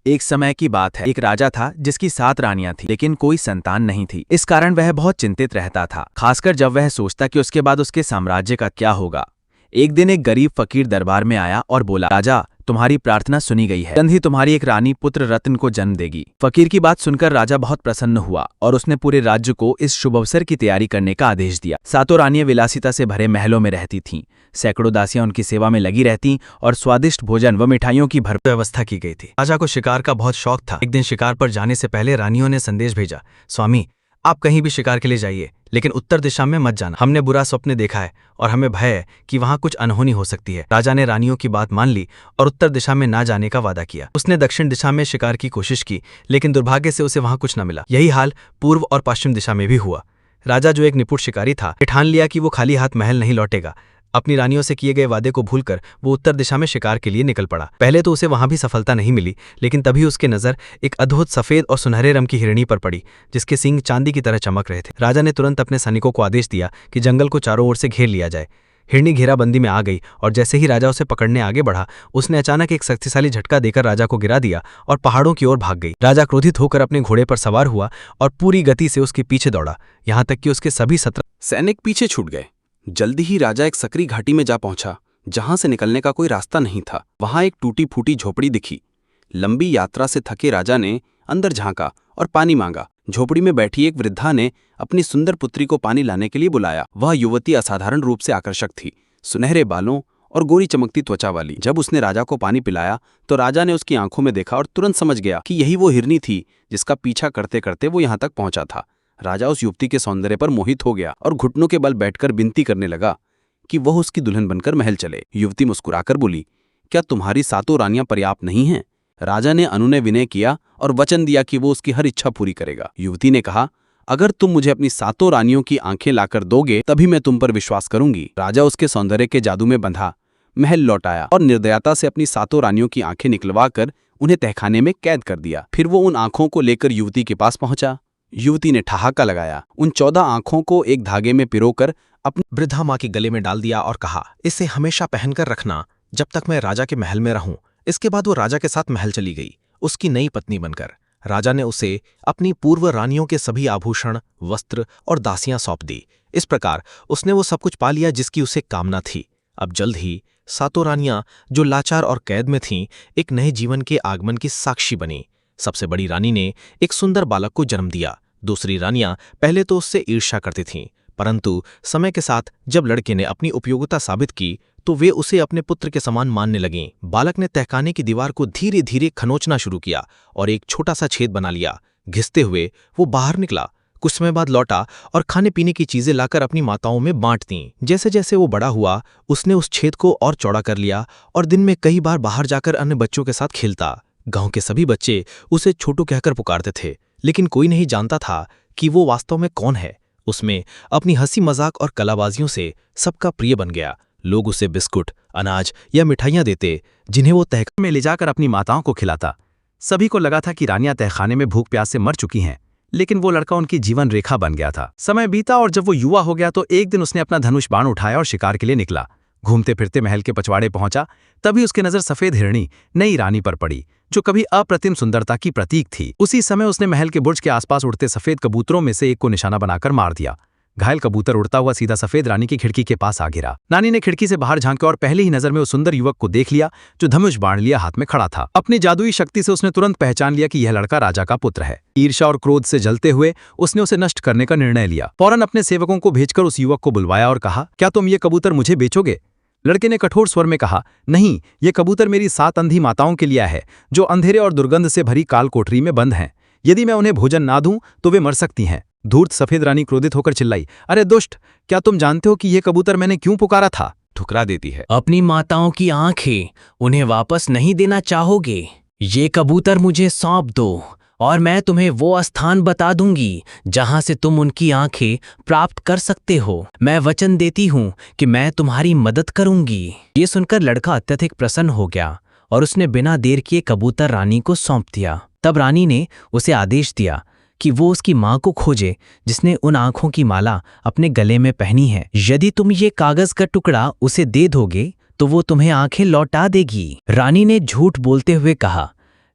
एक समय की बात है, एक राजा था जिसकी 7 रानियां थी, लेकिन कोई संतान नहीं थी। इस कारण वह बहुत चिंतित रहता था, खासकर जब वह सोचता कि उसके बाद उसके साम्राज्य का क्या होगा। एक दिन एक गरीब फकीर दरबार में आया और बोला, राजा, तुम्हारी प्रार्थना सुनी गई है, जल्द ही तुम्हारी एक रानी पुत्र रत्न को जन्म देगी। फकीर की बात सुनकर राजा बहुत प्रसन्न हुआ और उसने पूरे राज्य को इस शुभ अवसर की तैयारी करने का आदेश दिया। 7 रानियां विलासिता से भरे महलों में रहती थीं, सैकड़ों दासियां उनकी सेवा में लगी रहतीं और स्वादिष्ट भोजन व मिठाइयों की भरपूर व्यवस्था की गई थी। राजा को शिकार का बहुत शौक था। एक दिन शिकार पर जाने से पहले रानियों ने संदेश भेजा, स्वामी, आप कहीं भी शिकार के लिए जाइए, लेकिन उत्तर दिशा में मत जाना। हमने बुरा स्वप्न देखा है और हमें भय है कि वहां कुछ अनहोनी हो सकती है। राजा ने रानियों की बात मान ली और उत्तर दिशा में ना जाने का वादा किया। उसने दक्षिण दिशा में शिकार की कोशिश की, लेकिन दुर्भाग्य से उसे वहां कुछ न मिला। यही हाल पूर्व और पश्चिम दिशा में भी हुआ। राजा, जो एक निपुण शिकारी था, ठान लिया कि वो खाली हाथ महल नहीं लौटेगा। अपनी रानियों से किए गए वादे को भूलकर वो उत्तर दिशा में शिकार के लिए निकल पड़ा। पहले तो उसे वहां भी सफलता नहीं मिली, लेकिन तभी उसकी नजर एक अद्भुत सफेद और सुनहरे रंग की हिरणी पर पड़ी, जिसके सींग चांदी की तरह चमक रहे थे। राजा ने तुरंत अपने सैनिकों को आदेश दिया कि जंगल को चारों ओर से घेर लिया जाए। हिरणी घेराबंदी में आ गई और जैसे ही राजा उसे पकड़ने आगे बढ़ा, उसने अचानक एक शक्तिशाली झटका देकर राजा को गिरा दिया और पहाड़ों की ओर भाग गई। राजा क्रोधित होकर अपने घोड़े पर सवार हुआ और पूरी गति से उसके पीछे दौड़ा, यहां तक कि उसके सभी 17 सैनिक पीछे छूट गए। जल्दी ही राजा एक सकरी घाटी में जा पहुंचा, जहां से निकलने का कोई रास्ता नहीं था। वहां एक टूटी फूटी झोपड़ी दिखी। लंबी यात्रा से थके राजा ने अंदर झांका और पानी मांगा। झोपड़ी में बैठी एक वृद्धा ने अपनी सुंदर पुत्री को पानी लाने के लिए बुलाया। वह युवती असाधारण रूप से आकर्षक थी, सुनहरे बालों और गोरी चमकती त्वचा वाली। जब उसने राजा को पानी पिलाया तो राजा ने उसकी आंखों में देखा और तुरंत समझ गया कि यही वो हिरनी थी जिसका पीछा करते करते वो यहां तक पहुंचा था। राजा उस युवती के सौंदर्य पर मोहित हो गया और घुटनों के बल बैठकर विनती करने लगा कि वह उसकी दुल्हन बनकर महल चले। युवती मुस्कुराकर बोली, क्या तुम्हारी 7 रानियां पर्याप्त नहीं हैं? राजा ने अनुनय विनय किया और वचन दिया कि वो उसकी हर इच्छा पूरी करेगा। युवती ने कहा, अगर तुम मुझे अपनी 7 रानियों की आंखें लाकर दोगे तभी मैं तुम पर विश्वास करूंगी। राजा उसके सौंदर्य के जादू में बंधा महल लौट आया और निर्दयता से अपनी 7 रानियों की आंखें निकलवा कर उन्हें तहखाने में कैद कर दिया। फिर वो उन आंखों को लेकर युवती के पास पहुंचा। युवती ने ठहाका लगाया, उन 14 आंखों को एक धागे में पिरोकर अपनी वृद्धा माँ के गले में डाल दिया और कहा, इसे हमेशा पहनकर रखना जब तक मैं राजा के महल में रहूं। इसके बाद वो राजा के साथ महल चली गई, उसकी नई पत्नी बनकर। राजा ने उसे अपनी पूर्व रानियों के सभी आभूषण, वस्त्र और दासियां सौंप दी। इस प्रकार उसने वो सब कुछ पा लिया जिसकी उसे कामना थी। अब जल्द ही 7 रानियां, जो लाचार और कैद में थीं, एक नए जीवन के आगमन की साक्षी बनी। सबसे बड़ी रानी ने एक सुंदर बालक को जन्म दिया। दूसरी रानियां पहले तो उससे ईर्ष्या करती थीं, परंतु समय के साथ जब लड़के ने अपनी उपयोगिता साबित की तो वे उसे अपने पुत्र के समान मानने लगीं। बालक ने तहखाने की दीवार को धीरे धीरे खनोचना शुरू किया और एक छोटा सा छेद बना लिया। घिसते हुए वो बाहर निकला। कुछ समय बाद लौटा और खाने पीने की चीजें लाकर अपनी माताओं में बांट दीं। जैसे जैसे वो बड़ा हुआ, उसने उस छेद को और चौड़ा कर लिया और दिन में कई बार बाहर जाकर अन्य बच्चों के साथ खेलता। गांव के सभी बच्चे उसे छोटू कहकर पुकारते थे, लेकिन कोई नहीं जानता था कि वो वास्तव में कौन है। उसमें अपनी हंसी मजाक और कलाबाजियों से सबका प्रिय बन गया। लोग उसे बिस्कुट, अनाज या मिठाइयां देते, जिन्हें वो तहखाने में ले जाकर अपनी माताओं को खिलाता। सभी को लगा था कि रानियां तहखाने में भूख प्यास से मर चुकी हैं, लेकिन वो लड़का उनकी जीवन रेखा बन गया था। समय बीता और जब वो युवा हो गया तो एक दिन उसने अपना धनुष बाण उठाया और शिकार के लिए निकला। घूमते फिरते महल के पछवाड़े पहुंचा, तभी उसकी नजर सफेद हिरणी नई रानी पर पड़ी, जो कभी अप्रतिम सुंदरता की प्रतीक थी। उसी समय उसने महल के बुर्ज के आसपास उड़ते सफेद कबूतरों में से एक को निशाना बनाकर मार दिया। घायल कबूतर उड़ता हुआ सीधा सफेद रानी की खिड़की के पास आ गिरा। रानी ने खिड़की से बाहर झांका और पहली ही नजर में उस सुंदर युवक को देख लिया जो धनुष बाण लिया हाथ में खड़ा था। अपनी जादुई शक्ति से उसने तुरंत पहचान लिया कि यह लड़का राजा का पुत्र है। ईर्ष्या और क्रोध से जलते हुए उसने उसे नष्ट करने का निर्णय लिया। फौरन अपने सेवकों को भेजकर उस युवक को बुलवाया और कहा, क्या तुम ये कबूतर मुझे बेचोगे? लड़के ने कठोर स्वर में कहा, नहीं, ये कबूतर मेरी 7 अंधी माताओं के लिए है, जो अंधेरे और दुर्गंध से भरी काल कोठरी में बंद हैं। यदि मैं उन्हें भोजन ना दूं तो वे मर सकती हैं। धूर्त सफेद रानी क्रोधित होकर चिल्लाई, अरे दुष्ट, क्या तुम जानते हो कि ये कबूतर मैंने क्यों पुकारा था? ठुकरा देती है। अपनी माताओं की आंखें उन्हें वापस नहीं देना चाहोगे? ये कबूतर मुझे सौंप दो और मैं तुम्हें वो स्थान बता दूंगी जहां से तुम उनकी आंखें प्राप्त कर सकते हो। मैं वचन देती हूं कि मैं तुम्हारी मदद करूंगी। ये सुनकर लड़का अत्यधिक प्रसन्न हो गया और उसने बिना देर किए कबूतर रानी को सौंप दिया। तब रानी ने उसे आदेश दिया कि वो उसकी माँ को खोजे जिसने उन आंखों की माला अपने गले में पहनी है। यदि तुम ये कागज का टुकड़ा उसे दे दोगे तो वो तुम्हें आंखें लौटा देगी। रानी ने झूठ बोलते हुए कहा,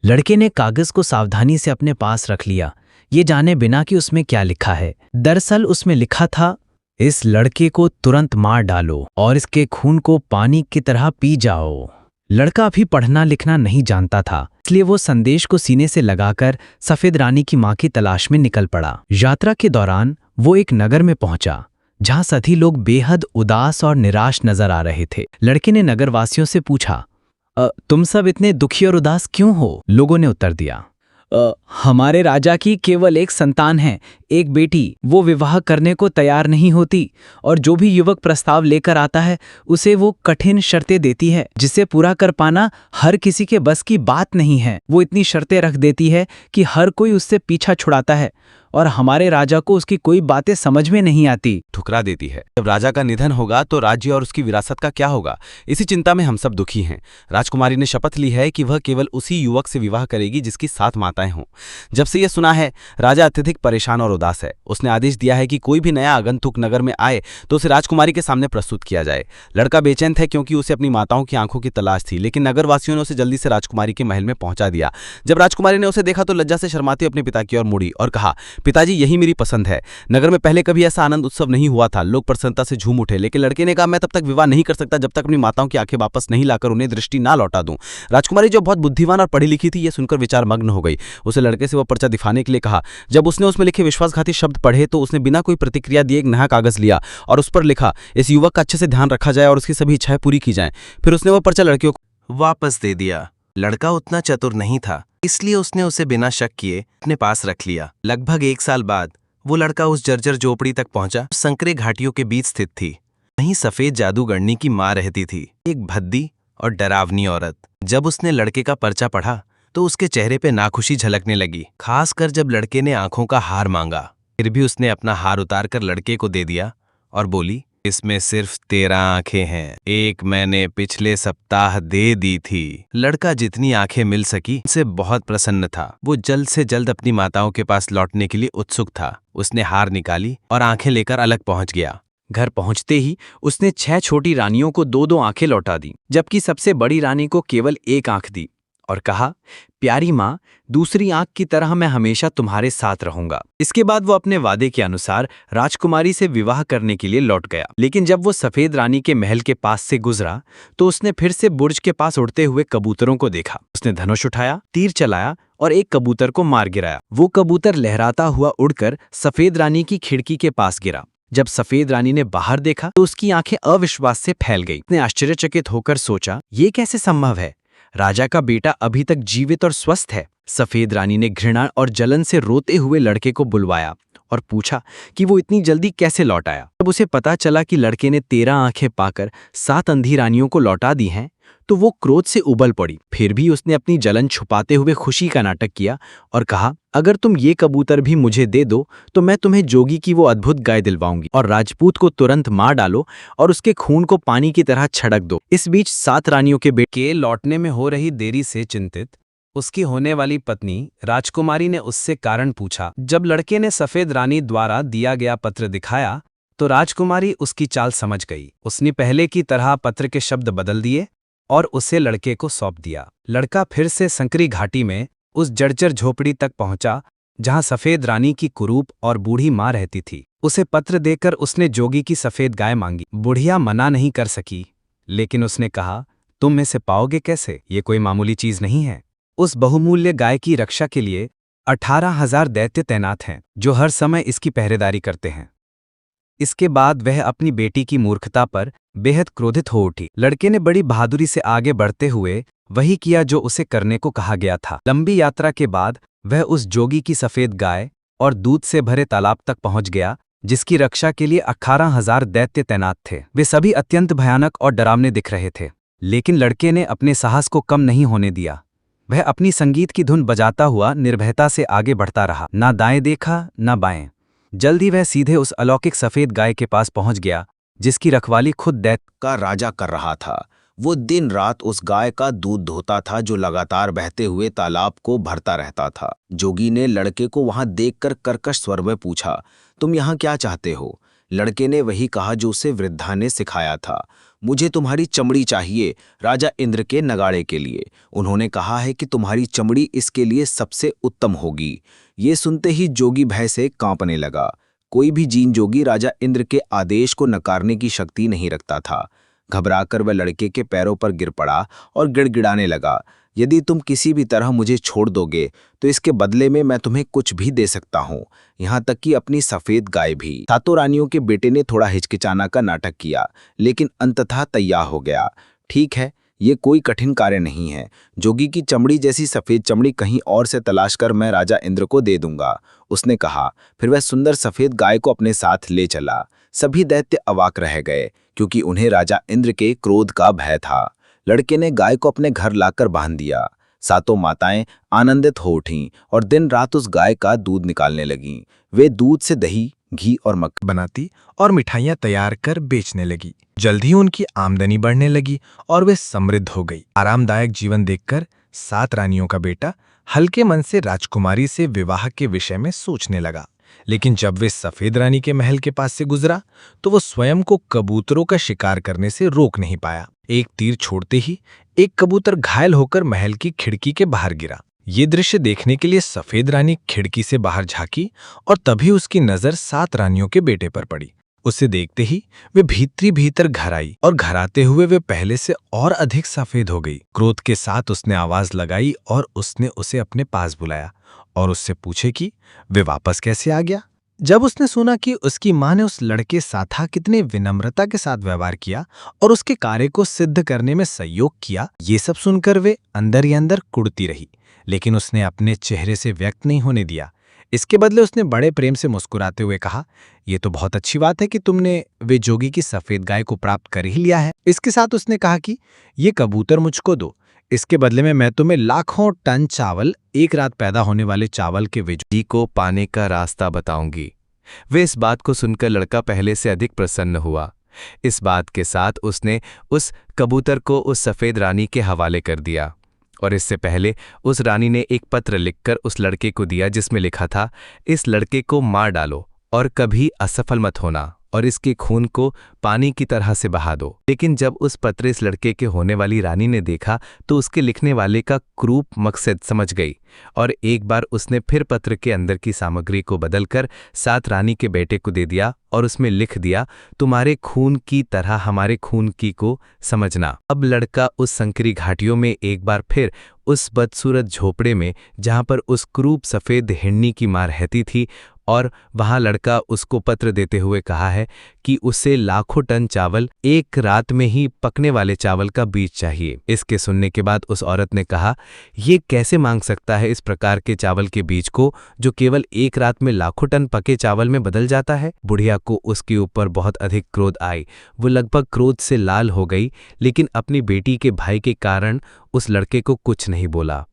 लड़के ने कागज को सावधानी से अपने पास रख लिया, ये जाने बिना कि उसमें क्या लिखा है। दरअसल उसमें लिखा था, इस लड़के को तुरंत मार डालो और इसके खून को पानी की तरह पी जाओ। लड़का अभी पढ़ना लिखना नहीं जानता था, इसलिए वो संदेश को सीने से लगाकर सफेद रानी की मां की तलाश में निकल पड़ा। यात्रा के दौरान वो एक नगर में पहुंचा जहां सभी लोग बेहद उदास और निराश नजर आ रहे थे। लड़के ने नगरवासियों से पूछा, तुम सब इतने दुखी और उदास क्यों हो? लोगों ने उत्तर दिया, हमारे राजा की केवल एक संतान है, एक बेटी। वो विवाह करने को तैयार नहीं होती और जो भी युवक प्रस्ताव लेकर आता है उसे वो कठिन शर्तें देती है जिसे पूरा कर पाना हर किसी के बस की बात नहीं है। वो इतनी शर्तें रख देती है कि हर कोई उससे पीछा छुड़ाता है और हमारे राजा को उसकी कोई बातें समझ में नहीं आती। ठुकरा देती है। जब राजा का निधन होगा तो राज्य और उसकी विरासत का क्या होगा, इसी चिंता में हम सब दुखी हैं। राजकुमारी ने शपथ ली है कि वह केवल उसी युवक से विवाह करेगी जिसकी 7 माताएं हों। जब से यह सुना है, राजा अत्यधिक परेशान और उदास है। उसने आदेश दिया है कि कोई भी नया आगंतुक नगर में आए तो उसे राजकुमारी के सामने प्रस्तुत किया जाए। लड़का बेचैन था क्योंकि उसे अपनी माताओं की आंखों की तलाश थी, लेकिन नगरवासियों ने उसे जल्दी से राजकुमारी के महल में पहुंचा दिया। जब राजकुमारी ने उसे देखा तो लज्जा से शर्माती अपने पिता की ओर मुड़ी और कहा, पिताजी यही मेरी पसंद है। नगर में पहले कभी ऐसा आनंद उत्सव नहीं हुआ था। लोग प्रसन्नता से झूम उठे, लेकिन लड़के ने कहा, मैं तब तक विवाह नहीं कर सकता जब तक अपनी माताओं की आंखें वापस नहीं लाकर उन्हें दृष्टि ना लौटा दूं। राजकुमारी जो बहुत बुद्धिमान और पढ़ी लिखी थी, यह सुनकर विचार मग्न हो गई। उसे लड़के से वह पर्चा दिखाने के लिए कहा। जब उसने उसमें लिखे विश्वासघाती शब्द पढ़े तो उसने बिना कोई प्रतिक्रिया दिए एक नया कागज लिया और उस पर लिखा, इस युवक का अच्छे से ध्यान रखा जाए और उसकी सभी इच्छाएं पूरी की जाएं। फिर उसने वह पर्चा लड़के को वापस दे दिया। लड़का उतना चतुर नहीं था, इसलिए उसने उसे बिना शक किए अपने पास रख लिया। लगभग 1 साल बाद वो लड़का उस जर्जर झोपड़ी तक पहुंचा, संकरे घाटियों के बीच स्थित थी। वहीं सफेद जादूगरनी की मां रहती थी, एक भद्दी और डरावनी औरत। जब उसने लड़के का पर्चा पढ़ा तो उसके चेहरे पे नाखुशी झलकने लगी, खासकर जब लड़के ने आंखों का हार मांगा। फिर भी उसने अपना हार उतारकर लड़के को दे दिया और बोली, इसमें सिर्फ 13 आंखें हैं, एक मैंने पिछले सप्ताह दे दी थी। लड़का जितनी आंखें मिल सकी उनसे बहुत प्रसन्न था। वो जल्द से जल्द अपनी माताओं के पास लौटने के लिए उत्सुक था। उसने हार निकाली और आंखें लेकर अलग पहुंच गया। घर पहुंचते ही उसने 6 छोटी रानियों को 2-2 आंखें लौटा दी, जबकि सबसे बड़ी रानी को केवल 1 आंख दी और कहा, प्यारी माँ, दूसरी आंख की तरह मैं हमेशा तुम्हारे साथ रहूंगा। इसके बाद वो अपने वादे के अनुसार राजकुमारी से विवाह करने के लिए लौट गया। लेकिन जब वो सफेद रानी के महल के पास से गुजरा तो उसने फिर से बुर्ज के पास उड़ते हुए कबूतरों को देखा। उसने धनुष उठाया, तीर चलाया और एक कबूतर को मार गिराया। वो कबूतर लहराता हुआ उड़कर सफेद रानी की खिड़की के पास गिरा। जब सफेद रानी ने बाहर देखा तो उसकी आंखें अविश्वास से फैल गई। उसने आश्चर्यचकित होकर सोचा, ये कैसे संभव है? राजा का बेटा अभी तक जीवित और स्वस्थ है। सफेद रानी ने घृणा और जलन से रोते हुए लड़के को बुलवाया और पूछा कि वो इतनी जल्दी कैसे लौट आया। जब उसे पता चला कि लड़के ने 13 आंखें पाकर 7 अंधी रानियों को लौटा दी हैं, तो वो क्रोध से उबल पड़ी। फिर भी उसने अपनी जलन छुपाते हुए खुशी का नाटक किया और कहा, अगर तुम ये कबूतर भी मुझे दे दो तो मैं तुम्हें जोगी की वो अद्भुत गाय दिलवाऊंगी और राजपूत को तुरंत मार डालो और उसके खून को पानी की तरह छड़क दो। इस बीच 7 रानियों के बेटे लौटने में हो रही देरी से चिंतित उसकी होने वाली पत्नी राजकुमारी ने उससे कारण पूछा। जब लड़के ने सफेद रानी द्वारा दिया गया पत्र दिखाया तो राजकुमारी उसकी चाल समझ गई। उसने पहले की तरह पत्र के शब्द बदल दिए और उसे लड़के को सौंप दिया। लड़का फिर से संकरी घाटी में उस जर्जर झोपड़ी तक पहुंचा जहां सफेद रानी की कुरूप और बूढ़ी मां रहती थी। उसे पत्र देकर उसने जोगी की सफेद गाय मांगी। बुढ़िया मना नहीं कर सकी, लेकिन उसने कहा, तुम इसे पाओगे कैसे? ये कोई मामूली चीज नहीं है। उस बहुमूल्य गाय की रक्षा के लिए 18,000 दैत्य तैनात हैं जो हर समय इसकी पहरेदारी करते हैं। इसके बाद वह अपनी बेटी की मूर्खता पर बेहद क्रोधित हो उठी। लड़के ने बड़ी बहादुरी से आगे बढ़ते हुए वही किया जो उसे करने को कहा गया था। लंबी यात्रा के बाद वह उस जोगी की सफेद गाय और दूध से भरे तालाब तक पहुंच गया जिसकी रक्षा के लिए 18,000 दैत्य तैनात थे। वे सभी अत्यंत भयानक और डरावने दिख रहे थे, लेकिन लड़के ने अपने साहस को कम नहीं होने दिया। वह अपनी संगीत की धुन बजाता हुआ निर्भयता से आगे बढ़ता रहा। ना दाएं देखा ना बाएं। जल्द ही वह सीधे उस अलौकिक सफेद गाय के पास पहुंच गया जिसकी रखवाली खुद दैत्य का राजा कर रहा था। वो दिन रात उस गाय का दूध धोता था जो लगातार बहते हुए तालाब को भरता रहता था। जोगी ने लड़के को वहां देखकर कर्कश स्वर में पूछा, तुम यहाँ क्या चाहते हो? लड़के ने वही कहा जो उसे वृद्धा ने सिखाया था। मुझे तुम्हारी चमड़ी चाहिए राजा इंद्र के नगाड़े के लिए। उन्होंने कहा है कि तुम्हारी चमड़ी इसके लिए सबसे उत्तम होगी। ये सुनते ही जोगी भय से कांपने लगा। कोई भी जीन जोगी राजा इंद्र के आदेश को नकारने की शक्ति नहीं रखता था। घबराकर वह लड़के के पैरों पर गिर पड़ा और गिड़गिड़ाने लगा, यदि तुम किसी भी तरह मुझे छोड़ दोगे तो इसके बदले में मैं तुम्हें कुछ भी दे सकता हूँ, यहाँ तक कि अपनी सफेद गाय भी। सातों रानियों के बेटे ने थोड़ा हिचकिचाना का नाटक किया, लेकिन अंततः तैयार हो गया। ठीक है, ये कोई कठिन कार्य नहीं है। जोगी की चमड़ी जैसी सफेद चमड़ी कहीं और से तलाश कर मैं राजा इंद्र को दे दूंगा, उसने कहा। फिर वह सुंदर सफेद गाय को अपने साथ ले चला। सभी दैत्य अवाक रह गए, क्योंकि उन्हें राजा इंद्र के क्रोध का भय था। लड़के ने गाय को अपने घर लाकर बांध दिया। सातों माताएं आनंदित हो उठीं और दिन रात उस गाय का दूध निकालने लगीं। वे दूध से दही, घी और मक्खन बनाती और मिठाइयाँ तैयार कर बेचने लगी। जल्द ही उनकी आमदनी बढ़ने लगी और वे समृद्ध हो गई। आरामदायक जीवन देखकर 7 रानियों का बेटा हल्के मन से राजकुमारी से विवाह के विषय में सोचने लगा। लेकिन जब वे सफेद रानी के महल के पास से गुजरा तो वो स्वयं को कबूतरों का शिकार करने से रोक नहीं पाया। एक तीर छोड़ते ही एक कबूतर घायल होकर महल की खिड़की के बाहर गिरा। ये दृश्य देखने के लिए सफेद रानी खिड़की से बाहर झांकी और तभी उसकी नजर 7 रानियों के बेटे पर पड़ी। उसे देखते ही वे भीतर घर आई और घर आते हुए वे पहले से और अधिक सफेद हो गई। क्रोध के साथ उसने आवाज लगाई और उसने उसे अपने पास बुलाया और उससे पूछे कि वे वापस कैसे आ गया। जब उसने सुना कि उसकी मां ने उस लड़के साथ कितने विनम्रता के साथ व्यवहार किया और उसके कार्य को सिद्ध करने में सहयोग किया, ये सब सुनकर वे अंदर ही अंदर कुड़ती रही, लेकिन उसने अपने चेहरे से व्यक्त नहीं होने दिया। इसके बदले उसने बड़े प्रेम से मुस्कुराते हुए कहा, ये तो बहुत अच्छी बात है कि तुमने वे जोगी की सफेद गाय को प्राप्त कर ही लिया है। इसके साथ उसने कहा कि ये कबूतर मुझको दो, इसके बदले में मैं तुम्हें लाखों टन चावल, एक रात पैदा होने वाले चावल के विजयी को पाने का रास्ता बताऊंगी। वे इस बात को सुनकर लड़का पहले से अधिक प्रसन्न हुआ। इस बात के साथ उसने उस कबूतर को उस सफेद रानी के हवाले कर दिया और इससे पहले उस रानी ने एक पत्र लिखकर उस लड़के को दिया जिसमें लिखा था, इस लड़के को मार डालो और कभी असफल मत होना और इसके खून को पानी की तरह से बहा दो। लेकिन जब उस पत्र इस लड़के के होने वाली रानी ने देखा तो उसके लिखने वाले का क्रूप मकसद समझ गई और एक बार उसने फिर पत्र के अंदर की सामग्री को बदलकर 7 रानी के बेटे को दे दिया और उसमें लिख दिया, तुम्हारे खून की तरह हमारे खून की को समझना। अब लड़का उस संकरी घाटियों में एक बार फिर उस बदसूरत झोपड़े में जहां पर उस क्रूप सफेद हिरनी की मां रहती थी और वहां लड़का उसको पत्र देते हुए कहा है कि उसे लाखों टन चावल, एक रात में ही पकने वाले चावल का बीज चाहिए। इसके सुनने के बाद उस औरत ने कहा, ये कैसे मांग सकता है इस प्रकार के चावल के बीज को जो केवल एक रात में लाखों टन पके चावल में बदल जाता है। बुढ़िया को उसके ऊपर बहुत अधिक क्रोध आई। वो लगभग क्रोध से लाल हो गई, लेकिन अपनी बेटी के भाई के कारण उस लड़के को कुछ नहीं बोला।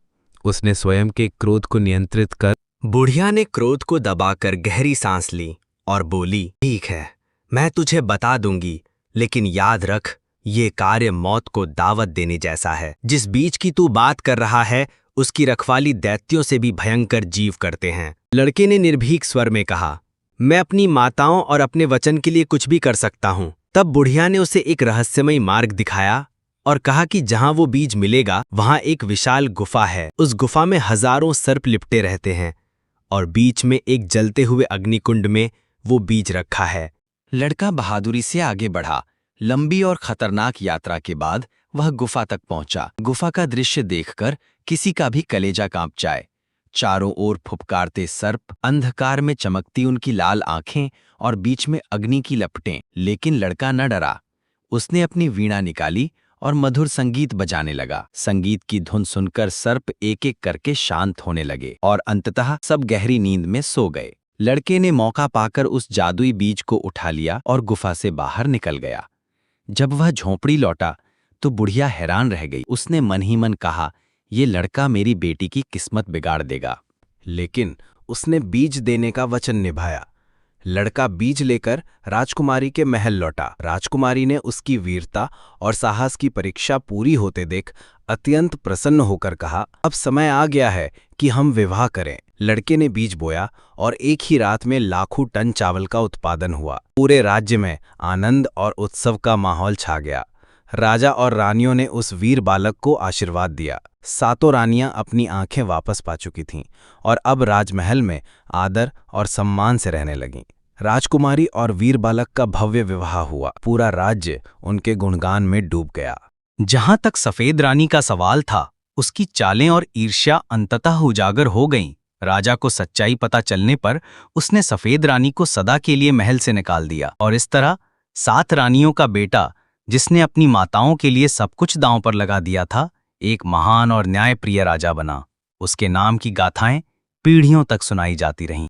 उसने स्वयं के क्रोध को नियंत्रित कर बुढ़िया ने क्रोध को दबाकर गहरी सांस ली और बोली, ठीक है, मैं तुझे बता दूंगी, लेकिन याद रख, ये कार्य मौत को दावत देने जैसा है। जिस बीज की तू बात कर रहा है उसकी रखवाली दैत्यों से भी भयंकर जीव करते हैं। लड़के ने निर्भीक स्वर में कहा, मैं अपनी माताओं और अपने वचन के लिए कुछ भी कर सकता हूं। तब बुढ़िया ने उसे एक रहस्यमयी मार्ग दिखाया और कहा कि जहां वो बीज मिलेगा वहां एक विशाल गुफा है। उस गुफा में हजारों सर्प लिपटे रहते हैं और बीच में एक जलते हुए अग्निकुंड में वो बीज रखा है। लड़का बहादुरी से आगे बढ़ा। लंबी और खतरनाक यात्रा के बाद वह गुफा तक पहुंचा। गुफा का दृश्य देखकर किसी का भी कलेजा कांप जाए। चारों ओर फुफकारते सर्प, अंधकार में चमकती उनकी लाल आंखें और बीच में अग्नि की लपटें। लेकिन लड़का न डरा। उसने अपनी वीणा निकाली और मधुर संगीत बजाने लगा। संगीत की धुन सुनकर सर्प एक एक करके शांत होने लगे और अंततः सब गहरी नींद में सो गए। लड़के ने मौका पाकर उस जादुई बीज को उठा लिया और गुफा से बाहर निकल गया। जब वह झोंपड़ी लौटा तो बुढ़िया हैरान रह गई। उसने मन ही मन कहा, ये लड़का मेरी बेटी की किस्मत बिगाड़ देगा। लेकिन उसने बीज देने का वचन निभाया। लड़का बीज लेकर राजकुमारी के महल लौटा। राजकुमारी ने उसकी वीरता और साहस की परीक्षा पूरी होते देख अत्यंत प्रसन्न होकर कहा, अब समय आ गया है कि हम विवाह करें। लड़के ने बीज बोया और एक ही रात में लाखों टन चावल का उत्पादन हुआ। पूरे राज्य में आनंद और उत्सव का माहौल छा गया। राजा और रानियों ने उस वीर बालक को आशीर्वाद दिया। सातों रानियां अपनी आंखें वापस पा चुकी थीं और अब राजमहल में आदर और सम्मान से रहने लगीं। राजकुमारी और वीर बालक का भव्य विवाह हुआ। पूरा राज्य उनके गुणगान में डूब गया। जहां तक सफेद रानी का सवाल था, उसकी चालें और ईर्ष्या अंततः उजागर हो गईं। राजा को सच्चाई पता चलने पर उसने सफेद रानी को सदा के लिए महल से निकाल दिया और इस तरह 7 रानियों का बेटा, जिसने अपनी माताओं के लिए सब कुछ दांव पर लगा दिया था, एक महान और न्यायप्रिय राजा बना। उसके नाम की गाथाएं पीढ़ियों तक सुनाई जाती रहीं।